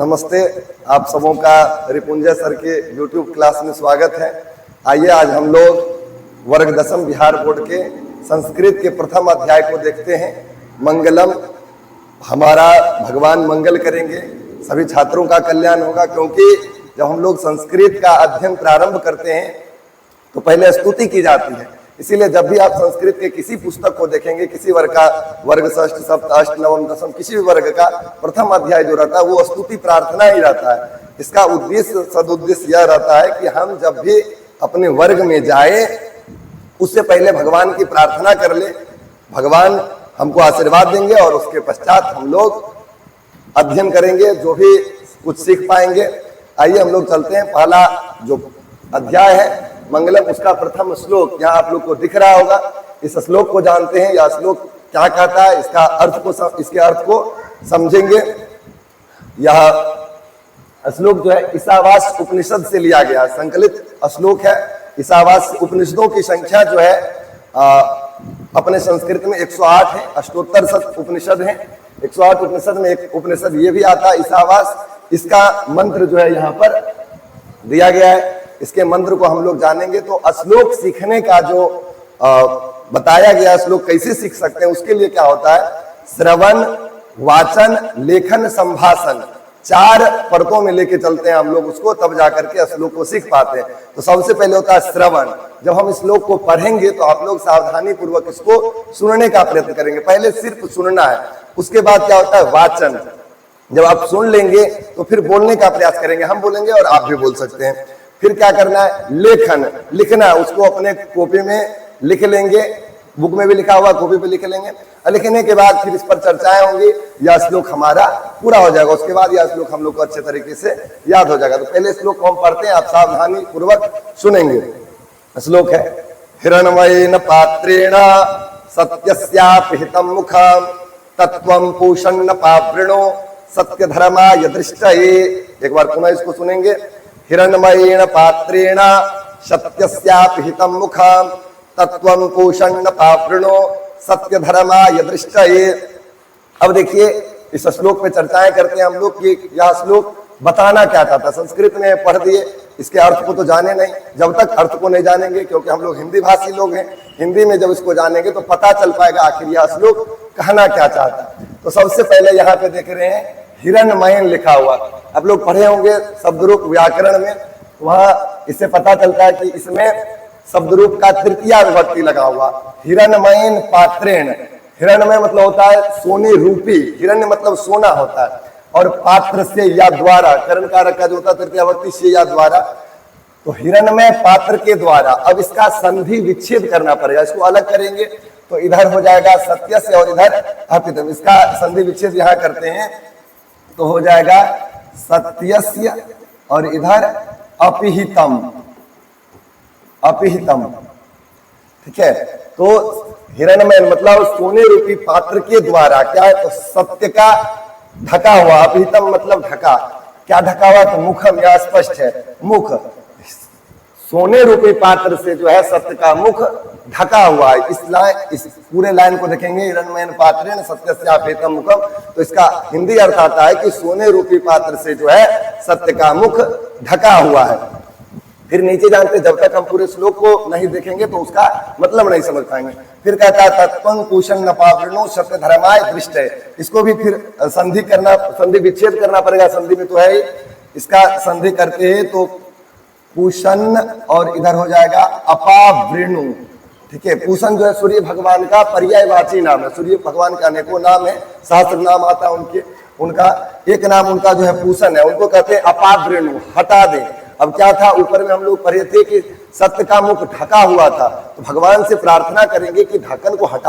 नमस्ते, आप सबों का रिपुंजय सर के YouTube क्लास में स्वागत है। आइए आज हम लोग वर्ग दशम बिहार बोर्ड के संस्कृत के प्रथम अध्याय को देखते हैं। मंगलम, हमारा भगवान मंगल करेंगे, सभी छात्रों का कल्याण होगा। क्योंकि जब हम लोग संस्कृत का अध्ययन प्रारंभ करते हैं तो पहले स्तुति की जाती है। इसीलिए जब भी आप संस्कृत के किसी पुस्तक को देखेंगे, किसी वर्ग का, वर्ग षष्ठ सप्त अष्ट नवम दशम, किसी भी वर्ग का प्रथम अध्याय जो रहता है वो स्तुति प्रार्थना ही रहता है। इसका उद्देश्य, सदुद्देश्य यह रहता है कि हम जब भी अपने वर्ग में जाए उससे पहले भगवान की प्रार्थना कर ले, भगवान हमको आशीर्वाद देंगे और उसके पश्चात हम लोग अध्ययन करेंगे, जो भी कुछ सीख पाएंगे। आइए हम लोग चलते हैं। पहला जो अध्याय है मंगलम, उसका प्रथम श्लोक यहाँ आप लोग को दिख रहा होगा। इस श्लोक को जानते हैं, यह श्लोक क्या कहता है, इसका अर्थ को, इसके अर्थ को समझेंगे। यह श्लोक जो है ईशावास उपनिषद से लिया गया संकलित श्लोक है। ईशावास उपनिषदों की संख्या जो है अपने संस्कृत में 108 है। अष्टोत्तर शत उपनिषद है। 108 उपनिषद में एक उपनिषद ये भी आता है ईशावास। इसका मंत्र जो है यहाँ पर दिया गया है। इसके मंत्र को हम लोग जानेंगे तो श्लोक सीखने का जो बताया गया, श्लोक कैसे सीख सकते हैं, उसके लिए क्या होता है, श्रवण, वाचन, लेखन, संभाषण, 4 परतों में लेके चलते हैं हम लोग उसको, तब जाकर के श्लोक को सीख पाते हैं। तो सबसे पहले होता है श्रवण। जब हम श्लोक को पढ़ेंगे तो आप लोग सावधानी पूर्वक इसको सुनने का प्रयत्न करेंगे। पहले सिर्फ सुनना है। उसके बाद क्या होता है वाचन। जब आप सुन लेंगे तो फिर बोलने का प्रयास करेंगे। हम बोलेंगे और आप भी बोल सकते हैं। फिर क्या करना है, लेखन, लिखना है। उसको अपने कॉपी में लिख लेंगे, बुक में भी लिखा हुआ, कॉपी पे लिख लेंगे। लिखने के बाद फिर इस पर चर्चाएं होंगी। यह श्लोक हमारा पूरा हो जाएगा। उसके बाद यह श्लोक हम लोग को अच्छे तरीके से याद हो जाएगा। तो पहले श्लोक को हम पढ़ते हैं, आप सावधानी पूर्वक सुनेंगे। श्लोक है, हिरण्मयेन पात्रेण सत्यस्यापिहितं मुखं तत्त्वं पूषन्न पावृणो सत्यधर्माय दृष्टये। एक बार पुनः इसको सुनेंगे। हिरण्मयेन पात्रेण सत्यस्यापिहितं मुखं तत्त्वं पूषन्न पावृणो सत्यधर्माय दृष्टये। अब देखिए इस श्लोक पे चर्चाएं करते हैं हम लोग कि यह श्लोक बताना क्या चाहता। संस्कृत में पढ़ दिए, इसके अर्थ को तो जाने नहीं। जब तक अर्थ को नहीं जानेंगे, क्योंकि हम लोग हिंदी भाषी लोग हैं, हिंदी में जब इसको जानेंगे तो पता चल पाएगा आखिर यह श्लोक कहना क्या चाहता। तो सबसे पहले यहाँ पे देख रहे हैं हिरण्मयेन लिखा हुआ। आप लोग पढ़े होंगे शब्दरूप व्याकरण में, वहां इससे पता चलता है कि इसमें शब्दरूप का तृतीया विभक्ति लगा हुआ। हिरण्मयेन पात्रेण, हिरण्मय मतलब होता है सोने रूपी, हिरण्य मतलब सोना होता है, और पात्र से या द्वारा, करण कारक का जो होता है तृतीया विभक्ति से या द्वारा, तो हिरण्मय पात्र के द्वारा। अब इसका संधि विच्छेद करना पड़ेगा, इसको अलग करेंगे तो इधर हो जाएगा सत्य से और इधर अपितम। इसका संधि विच्छेद यहाँ करते हैं तो हो जाएगा सत्यस्य और इधर अपिहितम, अपिहितम। ठीक है, तो हिरण्मय मतलब सोने रूपी पात्र के द्वारा क्या है, तो सत्य का ढका हुआ। अपिहितम मतलब ढका, क्या ढका हुआ, तो मुखम, यह स्पष्ट है, मुख। सोने रूपी पात्र से जो है सत्य का मुख ढका हुआ है। इस पूरे लाइन को देखेंगे, हिरण्मयेन पात्रेण सत्यस्यापिहितं मुखम, तो इसका हिंदी अर्थ आता है कि सोने रूपी पात्र से जो है सत्य का मुख ढका हुआ है। फिर नीचे जानते, जब तक हम पूरे श्लोक को नहीं देखेंगे तो उसका मतलब नहीं समझ पाएंगे। फिर कहता है तत्त्वं पूषन्न पावृणो सत्यधर्माय दृष्टये। इसको भी फिर संधि करना, संधि विच्छेद करना पड़ेगा। संधि में तो है ही, इसका संधि करते हैं तो पूषण और इधर हो जाएगा अपावृणु। ठीक है, पूषण जो है सूर्य भगवान का पर्यायवाची नाम है। सूर्य भगवान के अनेकों नाम है, सहस्त्र नाम आता है उनके। उनका एक नाम उनका जो है पूषण है। उनको कहते हैं अपावृणु, हटा दे। अब क्या था, ऊपर में हम लोग पढ़े थे कि सत्य का मुख ढका हुआ था, तो भगवान से प्रार्थना करेंगे कि ढक्कन को हटा